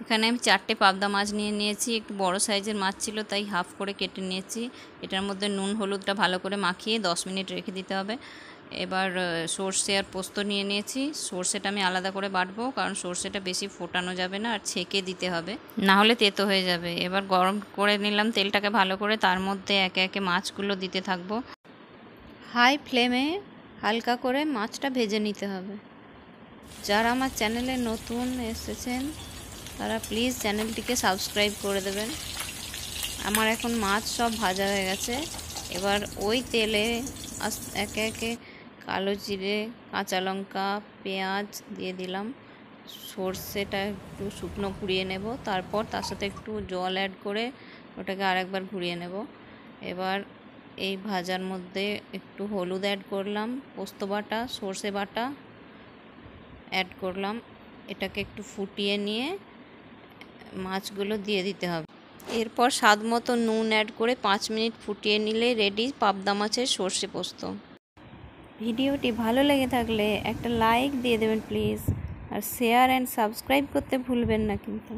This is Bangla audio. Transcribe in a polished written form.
এখানে আমি 4টে পাবদা মাছ নিয়ে নিয়েছি। একটু বড় সাইজের মাছ ছিল তাই হাফ করে কেটে নিয়েছি। এটার মধ্যে নুন হলুদটা ভালো করে মাখিয়ে 10 মিনিট রেখে দিতে হবে। এবার সর্ষে আর পোস্ত নিয়ে নিয়েছি। সর্ষেটা আমি আলাদা করে বাটবো, কারণ সর্ষেটা বেশি ফোটানো যাবে না আর ছেঁকে দিতে হবে, না হলে তেতো হয়ে যাবে। এবার গরম করে নিলাম তেলটাকে ভালো করে, তার মধ্যে একে একে মাছগুলো দিতে থাকবো। হাই ফ্লেমে হালকা করে মাছটা ভেজে নিতে হবে। যারা আমার চ্যানেলে নতুন এসেছেন তারা প্লিজ চ্যানেলটিকে সাবস্ক্রাইব করে দেবেন। আমার এখন মাছ সব ভাজা হয়ে গেছে। এবার ওই তেলে একে একে কালো জিরে, কাঁচা লঙ্কা, পেঁয়াজ দিয়ে দিলাম। সর্ষেটা একটু শুকনো ঘুরিয়ে নেব, তারপর তার সাথে একটু জল অ্যাড করে ওটাকে আরেকবার ঘুরিয়ে নেব। এবার এই ভাজার মধ্যে একটু হলুদ অ্যাড করলাম, পোস্ত বাটা, সর্ষে বাটা অ্যাড করলাম। এটাকে একটু ফুটিয়ে নিয়ে মাছগুলো দিয়ে দিতে হবে। এরপর স্বাদ মতো নুন অ্যাড করে 5 মিনিট ফুটিয়ে নিলে রেডি পাবদা মাছের সর্ষে পোস্ত। ভিডিওটি ভালো লেগে থাকলে একটা লাইক দিয়ে দেবেন প্লিজ, আর শেয়ার অ্যান্ড সাবস্ক্রাইব করতে ভুলবেন না কিন্তু।